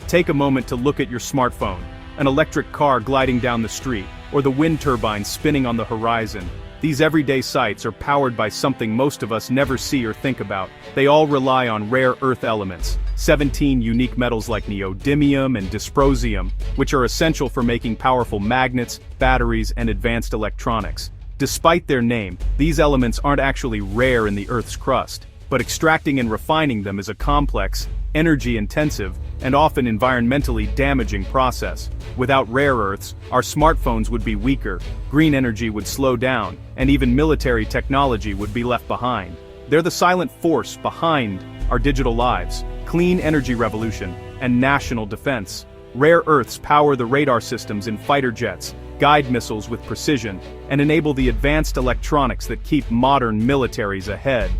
Take a moment to look at your smartphone, an electric car gliding down the street, or the wind turbine spinning on the horizon. These everyday sights are powered by something most of us never see or think about. They all rely on rare earth elements, 17 unique metals like neodymium and dysprosium, which are essential for making powerful magnets, batteries, and advanced electronics. Despite their name, these elements aren't actually rare in the Earth's crust, but extracting and refining them is a complex, energy-intensive, and often environmentally damaging process. Without rare earths, our smartphones would be weaker, green energy would slow down, and even military technology would be left behind. They're the silent force behind our digital lives, clean energy revolution, and national defense. Rare earths power the radar systems in fighter jets, guide missiles with precision, and enable the advanced electronics that keep modern militaries ahead.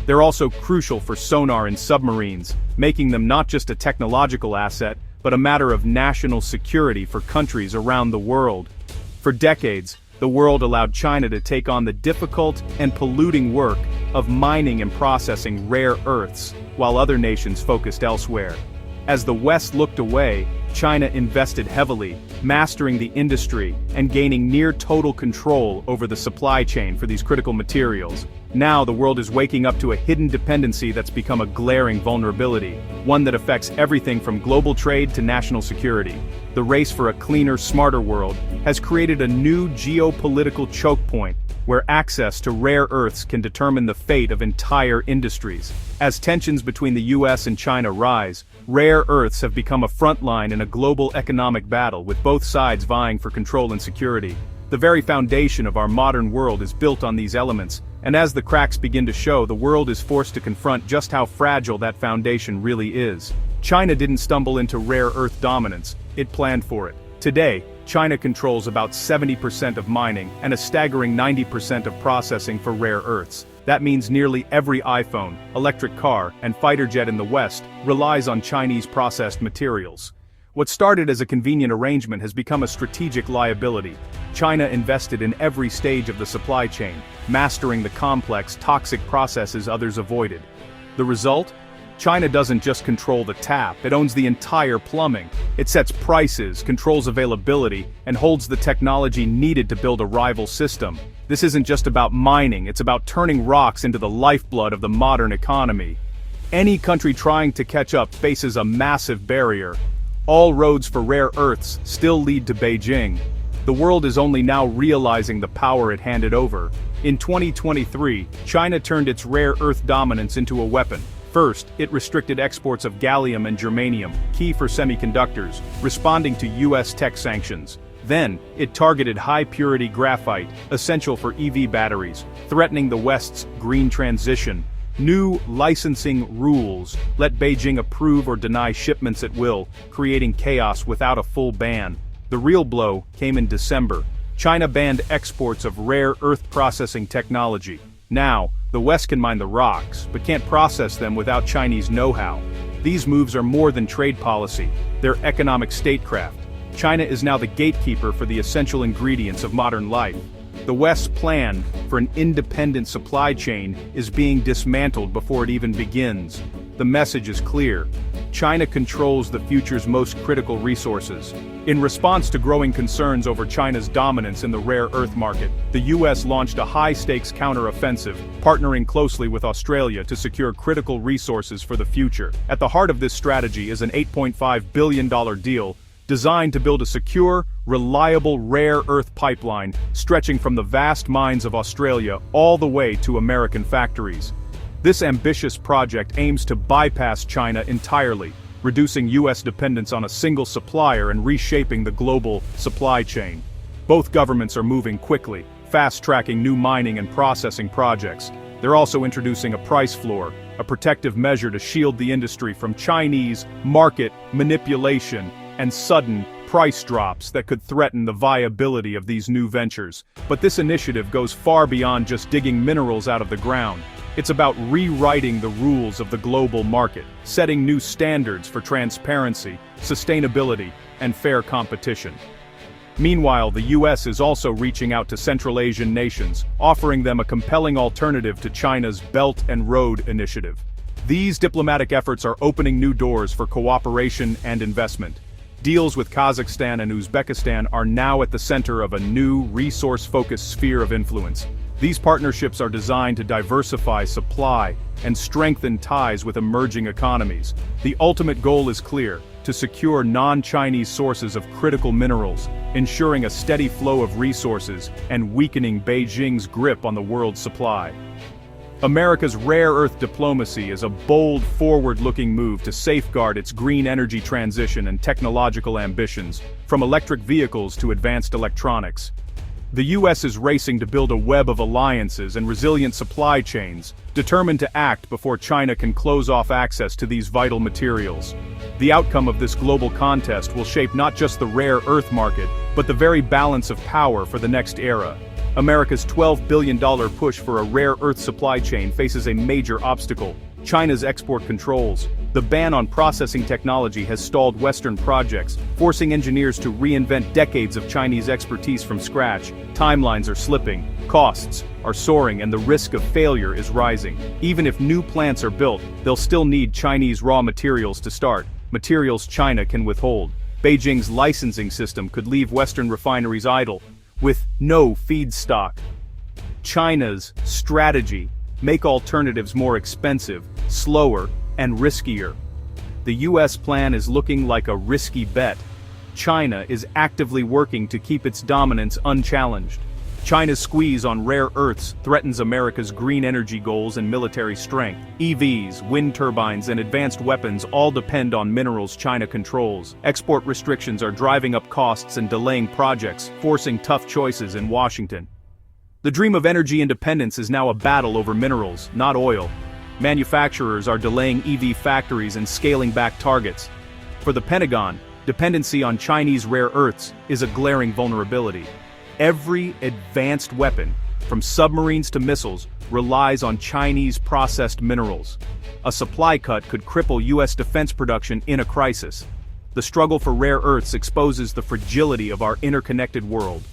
They're also crucial for sonar in submarines, making them not just a technological asset, but a matter of national security for countries around the world. For decades, the world allowed China to take on the difficult and polluting work of mining and processing rare earths, while other nations focused elsewhere. As the West looked away, China invested heavily, mastering the industry and gaining near-total control over the supply chain for these critical materials. Now the world is waking up to a hidden dependency that's become a glaring vulnerability, one that affects everything from global trade to national security. The race for a cleaner, smarter world has created a new geopolitical choke point, where access to rare earths can determine the fate of entire industries. As tensions between the US and China rise, rare earths have become a front line in a global economic battle, with both sides vying for control and security. The very foundation of our modern world is built on these elements, and as the cracks begin to show, the world is forced to confront just how fragile that foundation really is. China didn't stumble into rare earth dominance, it planned for it. Today, China controls about 70% of mining and a staggering 90% of processing for rare earths. That means nearly every iPhone, electric car, and fighter jet in the West relies on Chinese processed materials. What started as a convenient arrangement has become a strategic liability. China invested in every stage of the supply chain, mastering the complex, toxic processes others avoided. The result? China doesn't just control the tap, it owns the entire plumbing. It sets prices, controls availability, and holds the technology needed to build a rival system. This isn't just about mining, it's about turning rocks into the lifeblood of the modern economy. Any country trying to catch up faces a massive barrier. All roads for rare earths still lead to Beijing. The world is only now realizing the power it handed over. In 2023, China turned its rare earth dominance into a weapon. First, it restricted exports of gallium and germanium, key for semiconductors, responding to US tech sanctions. Then, it targeted high-purity graphite, essential for EV batteries, threatening the West's green transition. New licensing rules let Beijing approve or deny shipments at will, creating chaos without a full ban. The real blow came in December. China banned exports of rare earth processing technology. Now, the West can mine the rocks, but can't process them without Chinese know-how. These moves are more than trade policy, they're economic statecraft. China is now the gatekeeper for the essential ingredients of modern life. The West's plan for an independent supply chain is being dismantled before it even begins. The message is clear. China controls the future's most critical resources. In response to growing concerns over China's dominance in the rare earth market, the US launched a high-stakes counter-offensive, partnering closely with Australia to secure critical resources for the future. At the heart of this strategy is an $8.5 billion deal designed to build a secure, reliable rare earth pipeline stretching from the vast mines of Australia all the way to American factories. This ambitious project aims to bypass China entirely, reducing US dependence on a single supplier and reshaping the global supply chain. Both governments are moving quickly, fast-tracking new mining and processing projects. They're also introducing a price floor, a protective measure to shield the industry from Chinese market manipulation and sudden price drops that could threaten the viability of these new ventures. But this initiative goes far beyond just digging minerals out of the ground. It's about rewriting the rules of the global market, setting new standards for transparency, sustainability, and fair competition. Meanwhile, the US is also reaching out to Central Asian nations, offering them a compelling alternative to China's Belt and Road Initiative. These diplomatic efforts are opening new doors for cooperation and investment. Deals with Kazakhstan and Uzbekistan are now at the center of a new, resource-focused sphere of influence. These partnerships are designed to diversify supply and strengthen ties with emerging economies. The ultimate goal is clear: to secure non-Chinese sources of critical minerals, ensuring a steady flow of resources and weakening Beijing's grip on the world's supply. America's rare earth diplomacy is a bold, forward-looking move to safeguard its green energy transition and technological ambitions, from electric vehicles to advanced electronics. The U.S. is racing to build a web of alliances and resilient supply chains, determined to act before China can close off access to these vital materials. The outcome of this global contest will shape not just the rare earth market, but the very balance of power for the next era. America's $12 billion push for a rare earth supply chain faces a major obstacle: China's export controls. The ban on processing technology has stalled Western projects, forcing engineers to reinvent decades of Chinese expertise from scratch. Timelines are slipping, costs are soaring, and the risk of failure is rising. Even if new plants are built, they'll still need Chinese raw materials to start, materials China can withhold. Beijing's licensing system could leave Western refineries idle, with no feedstock. China's strategy: make alternatives more expensive, slower, and riskier. The U.S. plan is looking like a risky bet. China is actively working to keep its dominance unchallenged. China's squeeze on rare earths threatens America's green energy goals and military strength. EVs, wind turbines, and advanced weapons all depend on minerals China controls. Export restrictions are driving up costs and delaying projects, forcing tough choices in Washington. The dream of energy independence is now a battle over minerals, not oil. Manufacturers are delaying EV factories and scaling back targets. For the Pentagon, dependency on Chinese rare earths is a glaring vulnerability. Every advanced weapon, from submarines to missiles, relies on Chinese processed minerals. A supply cut could cripple U.S. defense production in a crisis. The struggle for rare earths exposes the fragility of our interconnected world.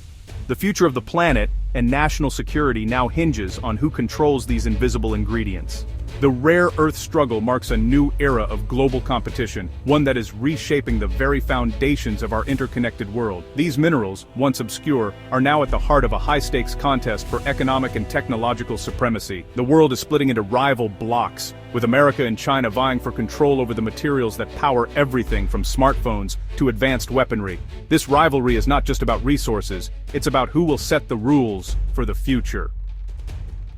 The future of the planet and national security now hinges on who controls these invisible ingredients. The rare earth struggle marks a new era of global competition, one that is reshaping the very foundations of our interconnected world. These minerals, once obscure, are now at the heart of a high-stakes contest for economic and technological supremacy. The world is splitting into rival blocs, with America and China vying for control over the materials that power everything from smartphones to advanced weaponry. This rivalry is not just about resources, it's about who will set the rules for the future.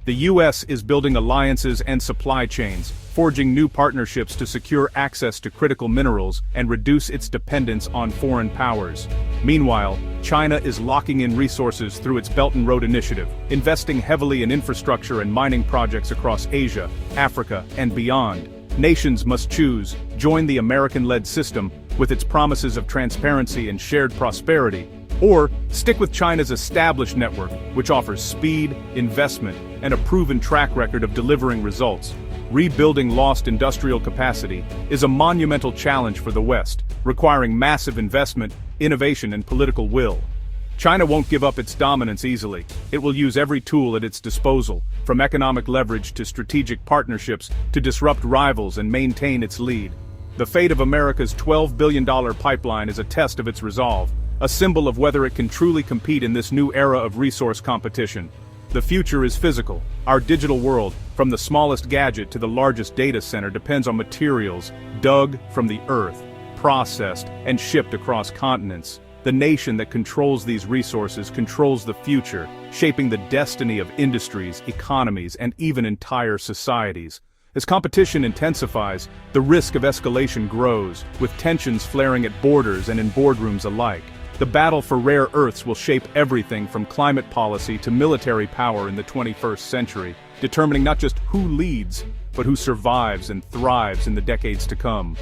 The U.S. is building alliances and supply chains, forging new partnerships to secure access to critical minerals and reduce its dependence on foreign powers. Meanwhile, China is locking in resources through its Belt and Road Initiative, investing heavily in infrastructure and mining projects across Asia, Africa, and beyond. Nations must choose: join the American-led system, with its promises of transparency and shared prosperity, or stick with China's established network, which offers speed, investment, and a proven track record of delivering results. Rebuilding lost industrial capacity is a monumental challenge for the West, requiring massive investment, innovation, and political will. China won't give up its dominance easily. It will use every tool at its disposal, from economic leverage to strategic partnerships, to disrupt rivals and maintain its lead. The fate of America's $12 billion pipeline is a test of its resolve, a symbol of whether it can truly compete in this new era of resource competition. The future is physical. Our digital world, from the smallest gadget to the largest data center, depends on materials dug from the earth, processed, and shipped across continents. The nation that controls these resources controls the future, shaping the destiny of industries, economies, and even entire societies. As competition intensifies, the risk of escalation grows, with tensions flaring at borders and in boardrooms alike. The battle for rare earths will shape everything from climate policy to military power in the 21st century, determining not just who leads, but who survives and thrives in the decades to come.